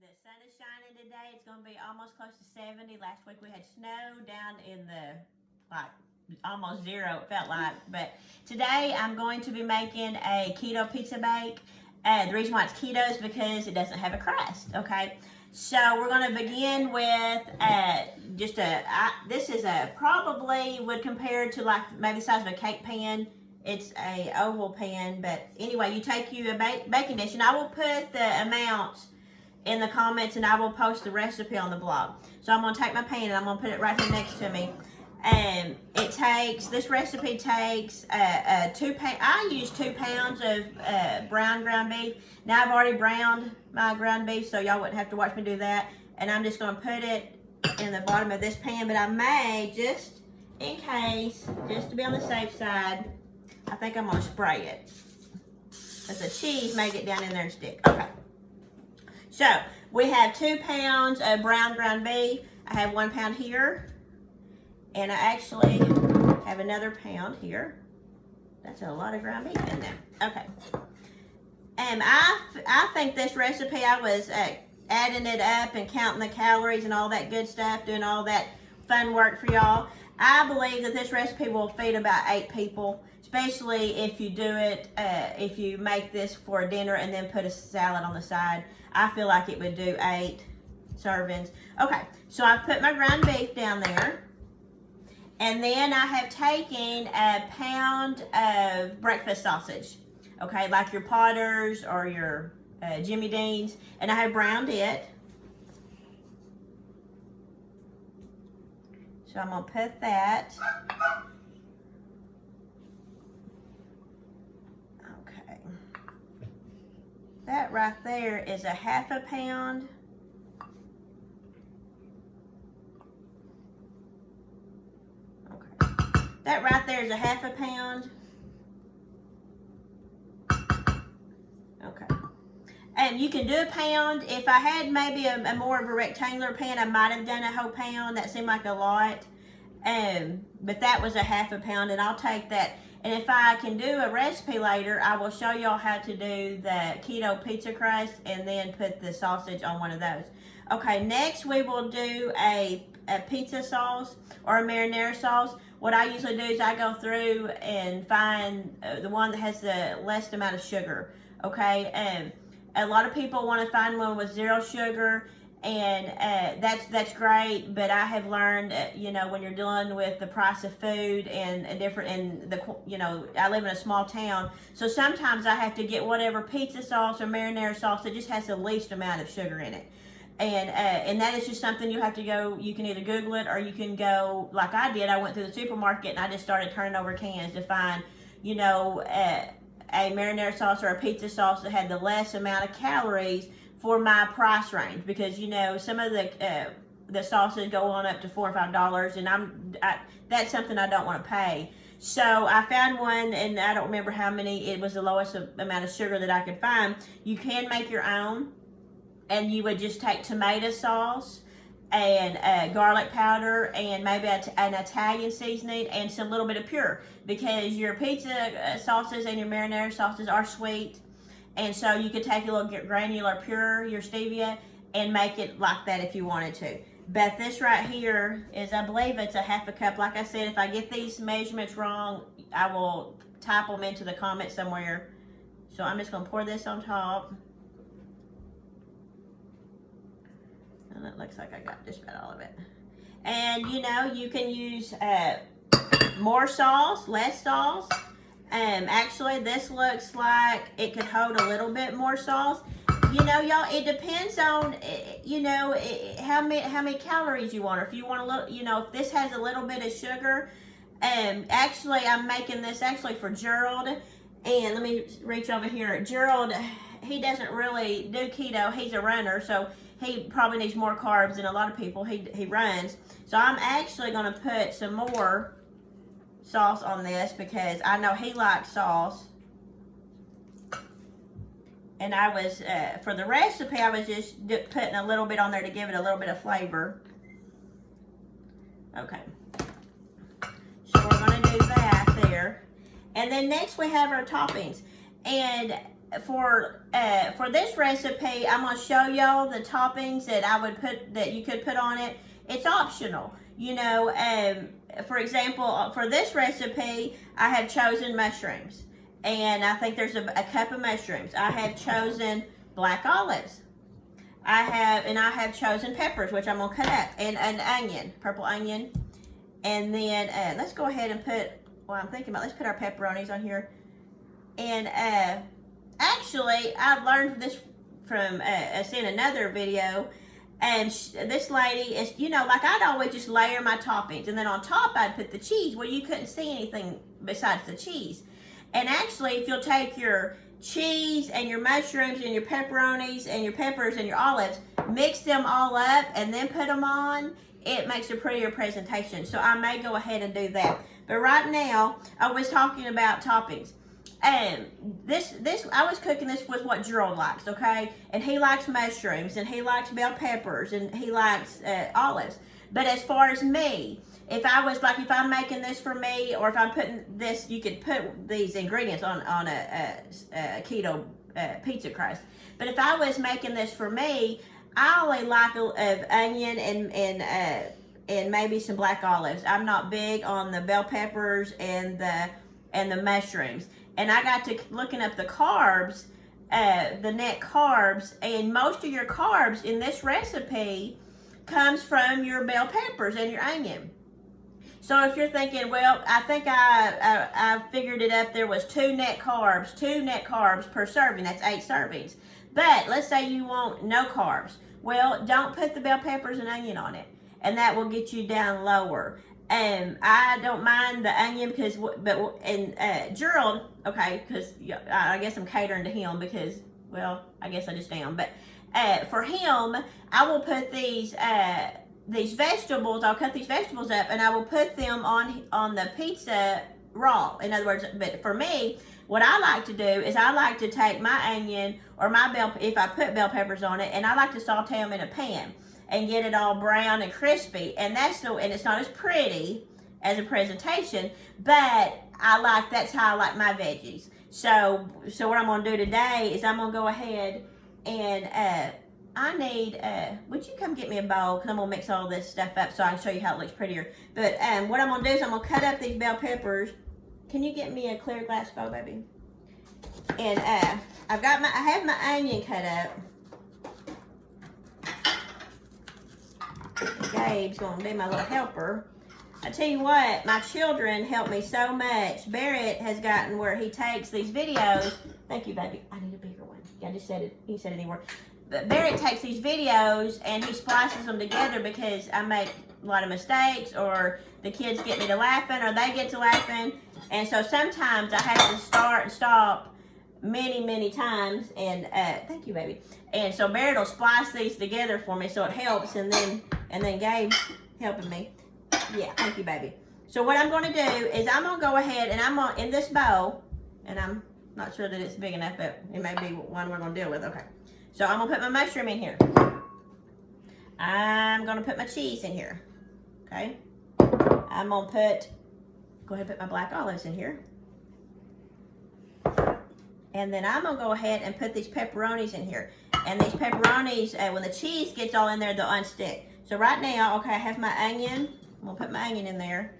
The sun is shining today. It's going to be almost close to 70. Last week we had snow down in the, like, almost zero, it felt like. But today I'm going to be making a keto pizza bake. The reason why it's keto is because it doesn't have a crust, okay? So we're going to begin with this is a probably would compare to like maybe the size of a cake pan. It's a oval pan, but anyway, you take you a baking dish, and I will put the amounts in the comments, and I will post the recipe on the blog. So I'm going to take my pan and I'm going to put it right here next to me. And this recipe takes I use 2 pounds of brown ground beef. Now I've already browned my ground beef, so y'all wouldn't have to watch me do that. And I'm just going to put it in the bottom of this pan, but I may, just in case, just to be on the safe side, I think I'm going to spray it, because the cheese may get down in there and stick. Okay. So we have 2 pounds of brown ground beef. I have 1 pound here. And I actually have another pound here. That's a lot of ground beef in there. Okay. And I think this recipe, I was adding it up and counting the calories and all that good stuff, doing all that fun work for y'all. I believe that this recipe will feed about 8 people, especially if you do it, if you make this for a dinner and then put a salad on the side. I feel like it would do 8 servings. Okay, so I've put my ground beef down there. And then I have taken a pound of breakfast sausage, okay, like your Potters or your Jimmy Dean's, and I have browned it. So I'm going to put that. Okay. That right there is a 1/2 pound. That right there is a 1/2 pound. Okay. And you can do a pound. If I had maybe a more of a rectangular pan, I might have done a whole pound. That seemed like a lot. But that was a 1/2 pound, and I'll take that. And if I can do a recipe later, I will show y'all how to do the keto pizza crust and then put the sausage on one of those. Okay, next we will do a pizza sauce or a marinara sauce. What I usually do is I go through and find the one that has the least amount of sugar, okay? And a lot of people want to find one with 0 sugar, and that's great, but I have learned, when you're dealing with the price of food and I live in a small town, so sometimes I have to get whatever pizza sauce or marinara sauce that just has the least amount of sugar in it. And that is just something you have to go, you can either Google it or you can go, like I did, I went to the supermarket and I just started turning over cans to find, a marinara sauce or a pizza sauce that had the less amount of calories for my price range. Because, some of the sauces go on up to $4 or $5, and that's something I don't want to pay. So I found one, and I don't remember how many, it was the lowest amount of sugar that I could find. You can make your own. And you would just take tomato sauce and garlic powder and maybe an Italian seasoning and some little bit of pure, because your pizza sauces and your marinara sauces are sweet. And so you could take a little granular pure, your stevia, and make it like that if you wanted to. But this right here is, I believe it's a 1/2 cup. Like I said, if I get these measurements wrong, I will type them into the comments somewhere. So I'm just going to pour this on top. And it looks like I got just about all of it. And you can use more sauce, less sauce. Actually, this looks like it could hold a little bit more sauce. Y'all, it depends on how many calories you want, or if you want a little, if this has a little bit of sugar. Actually, I'm making this actually for Gerald. And let me reach over here. Gerald, he doesn't really do keto. He's a runner, so he probably needs more carbs than a lot of people. He runs. So I'm actually going to put some more sauce on this because I know he likes sauce. And I was, for the recipe, I was just putting a little bit on there to give it a little bit of flavor. Okay. So we're going to do that there. And then next we have our toppings. And for this recipe, I'm gonna show y'all the toppings that I would put, that you could put on it. It's optional, you know. For example, for this recipe, I have chosen mushrooms, and I think there's a cup of mushrooms. I have chosen black olives. I have chosen peppers, which I'm gonna cut up, and an onion, purple onion, and then let's go ahead and put. Well, I'm thinking about, let's put our pepperonis on here, and actually, I learned this from seeing another video, and this lady is, you know, like I'd always just layer my toppings, and then on top I'd put the cheese. Well, you couldn't see anything besides the cheese, and actually, if you'll take your cheese and your mushrooms and your pepperonis and your peppers and your olives, mix them all up and then put them on, it makes a prettier presentation. So I may go ahead and do that. But right now, I was talking about toppings. And I was cooking this with what Gerald likes, okay? And he likes mushrooms, and he likes bell peppers, and he likes olives. But as far as me, if I'm making this for me, or if I'm putting this, you could put these ingredients on a keto pizza crust. But if I was making this for me, I only like onion and maybe some black olives. I'm not big on the bell peppers and the mushrooms. And I got to looking up the carbs, the net carbs, and most of your carbs in this recipe comes from your bell peppers and your onion. So if you're thinking, well, I think I figured it up, there was 2 net carbs per serving. That's 8 servings. But let's say you want no carbs. Well, don't put the bell peppers and onion on it, and that will get you down lower. I don't mind the onion because, Gerald, okay, because I guess I'm catering to him because, well, I guess I just am. But for him, I will put these vegetables. I'll cut these vegetables up and I will put them on the pizza raw. In other words, but for me, what I like to do is I like to take my onion or if I put bell peppers on it, and I like to saute them in a pan and get it all brown and crispy. And and it's not as pretty as a presentation, but that's how I like my veggies. So what I'm gonna do today is I'm gonna go ahead and I need, would you come get me a bowl? Because I'm going to mix all this stuff up so I can show you how it looks prettier. But what I'm going to do is I'm going to cut up these bell peppers. Can you get me a clear glass bowl, baby? And I have my onion cut up. Gabe's going to be my little helper. I tell you what, my children help me so much. Barrett has gotten where he takes these videos. Thank you, baby. I need a bigger one. I just said it. He said it anymore. But Barrett takes these videos and he splices them together because I make a lot of mistakes, or the kids get me to laughing, or they get to laughing. And so sometimes I have to start and stop many times. And thank you, baby. And so Barrett will splice these together for me so it helps. And then Gabe's helping me. Yeah, thank you, baby. So what I'm going to do is I'm going to go ahead and I'm going to, in this bowl, and I'm not sure that it's big enough, but it may be one we're going to deal with. Okay. So I'm going to put my mushroom in here. I'm going to put my cheese in here. Okay. I'm going to go ahead and put my black olives in here. And then I'm going to go ahead and put these pepperonis in here. And these pepperonis, when the cheese gets all in there, they'll unstick. So right now, okay, I have my onion. I'm going to put my onion in there.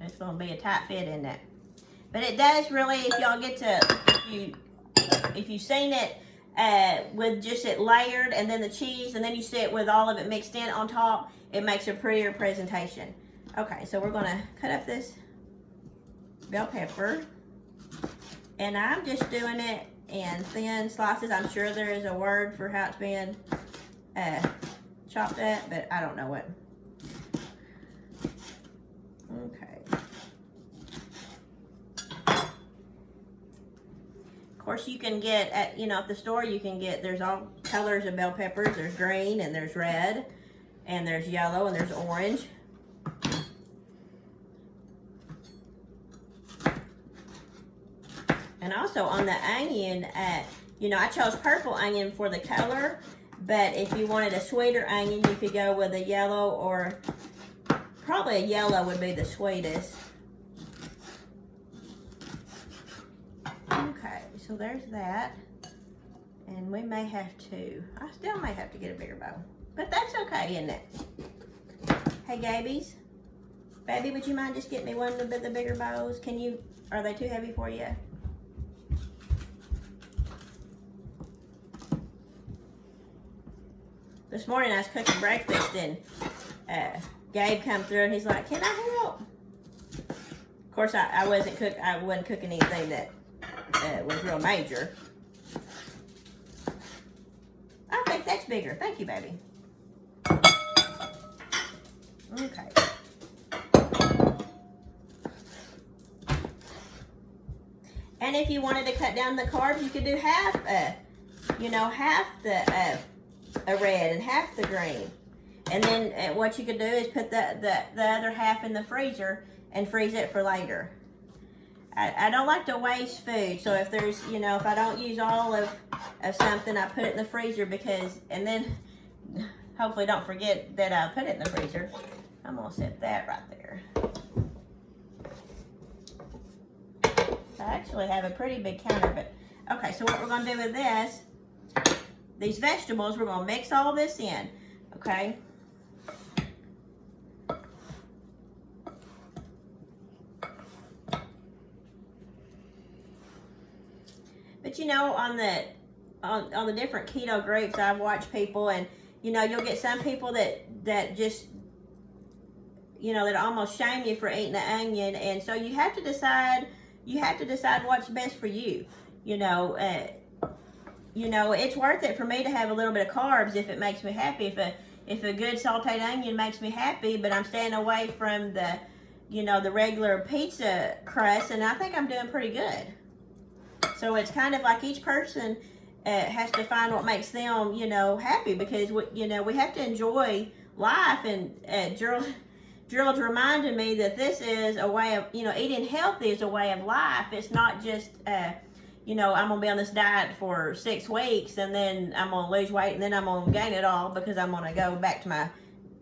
It's going to be a tight fit in that. But it does really, if y'all get to, if you've seen it, with just it layered and then the cheese, and then you see it with all of it mixed in on top, it makes a prettier presentation. Okay, so we're going to cut up this bell pepper, and I'm just doing it in thin slices. I'm sure there is a word for how it's being chopped up, but I don't know what. Okay. Of course, you can get at, at the store, you can get, there's all colors of bell peppers. There's green, and there's red, and there's yellow, and there's orange. And also on the onion, I chose purple onion for the color, but if you wanted a sweeter onion, you could go with a yellow, or probably a yellow would be the sweetest. Okay, so so there's that. And we may have to, I still may have to get a bigger bowl. But that's okay, isn't it? Hey, Gabies. Baby, would you mind just getting me one of the bigger bowls? Can you, are they too heavy for you? This morning I was cooking breakfast and Gabe come through and he's like, "Can I help?" Of course, I wasn't cooking anything that was real major. I think that's bigger. Thank you, baby. Okay. And if you wanted to cut down the carbs, you could do half the red and half the green. And then what you could do is put the other half in the freezer and freeze it for later. I don't like to waste food, so if there's, if I don't use all of something, I put it in the freezer and then hopefully don't forget that I put it in the freezer. I'm gonna set that right there. I actually have a pretty big counter, but okay, so what we're gonna do with these vegetables, we're gonna mix all this in, okay? But on the different keto groups, I've watched people, and you'll get some people that just that almost shame you for eating the onion, and so you have to decide what's best for you. It's worth it for me to have a little bit of carbs if it makes me happy. If a good sauteed onion makes me happy, but I'm staying away from the the regular pizza crust, and I think I'm doing pretty good. So it's kind of like each person has to find what makes them, happy, because we have to enjoy life. And Gerald's reminded me that this is a way of, eating healthy is a way of life. It's not just, I'm gonna be on this diet for 6 weeks and then I'm gonna lose weight and then I'm gonna gain it all because I'm gonna go back to my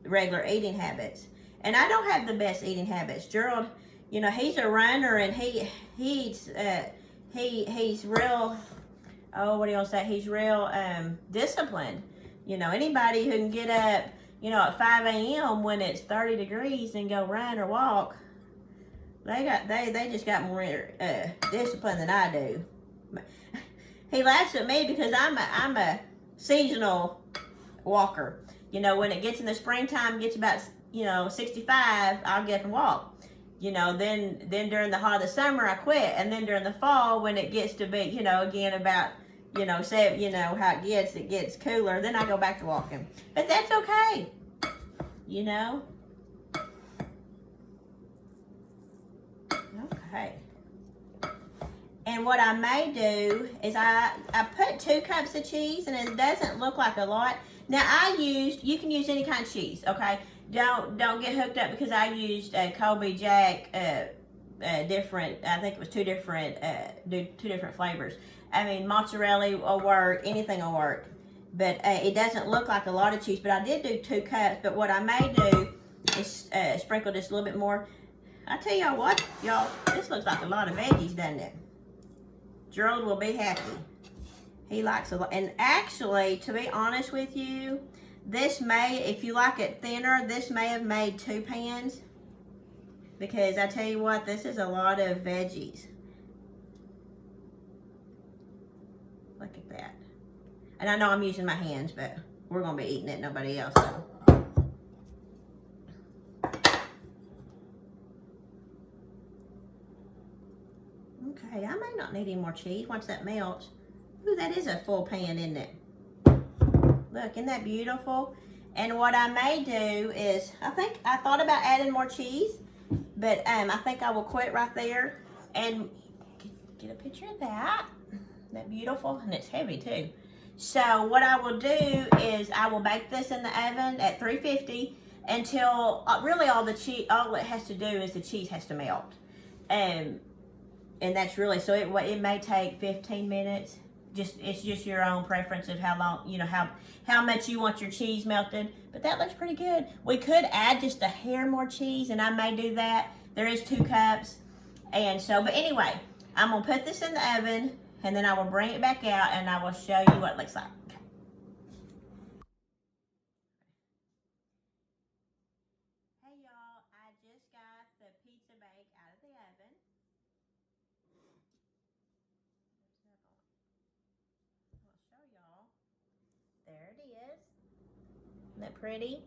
regular eating habits. And I don't have the best eating habits. Gerald, he's a runner and he eats. He's real, he's real disciplined. Anybody who can get up, at 5 a.m. when it's 30 degrees and go run or walk, they just got more discipline than I do. He laughs at me because I'm a seasonal walker. When it gets in the springtime, gets about 65, I'll get up and walk. Then during the heart of the summer, I quit. And then during the fall, when it gets to be, again about, how it gets cooler, then I go back to walking. But that's okay. Okay. And what I may do is I put 2 cups of cheese, and it doesn't look like a lot. Now you can use any kind of cheese, okay? Don't get hooked up because I used Colby Jack, different. I think it was 2 different flavors. I mean, mozzarella will work, anything will work, but it doesn't look like a lot of cheese. But I did do 2 cups. But what I may do is sprinkle just a little bit more. I tell y'all what, this looks like a lot of veggies, doesn't it? Gerald will be happy. He likes a lot. And actually, to be honest with you, this may, if you like it thinner, this may have made 2 pans, because I tell you what, this is a lot of veggies. Look at that. And I know I'm using my hands, but we're going to be eating it, nobody else. So. Okay, I may not need any more cheese once that melts. Ooh, that is a full pan, isn't it? Look, isn't that beautiful? And what I may do is, I thought about adding more cheese, but I think I will quit right there and get a picture of that. That beautiful, and it's heavy too. So what I will do is I will bake this in the oven at 350 until really all it has to do is the cheese has to melt. And that's really, so it may take 15 minutes. It's just your own preference of how long, how much you want your cheese melted. But that looks pretty good. We could add just a hair more cheese, and I may do that. There is 2 cups. And so, but anyway, I'm going to put this in the oven and then I will bring it back out and I will show you what it looks like. Hey y'all, I just got the pizza bake out of the oven. I'll show y'all. There it is. Isn't that pretty?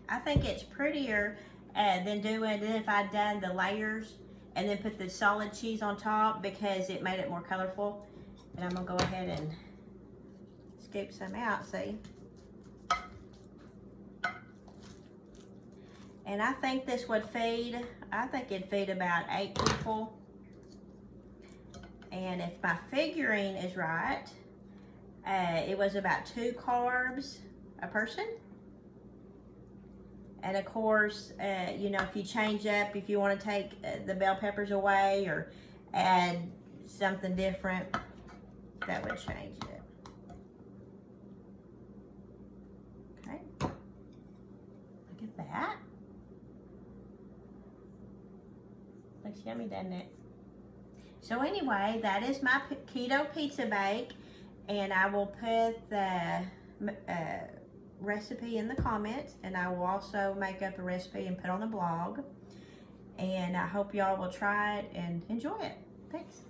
I think it's prettier than if I'd done the layers and then put the solid cheese on top, because it made it more colorful. And I'm gonna go ahead and scoop some out, see? And I think this would feed, I think it'd feed about 8 people. And if my figuring is right, it was about 2 carbs a person. And of course, you know, if you change up, if you want to take the bell peppers away or add something different, that would change it. Okay, look at that. Looks yummy, doesn't it? So anyway, that is my keto pizza bake, and I will put the recipe in the comments, and I will also make up a recipe and put on the blog. And I hope y'all will try it and enjoy it. Thanks.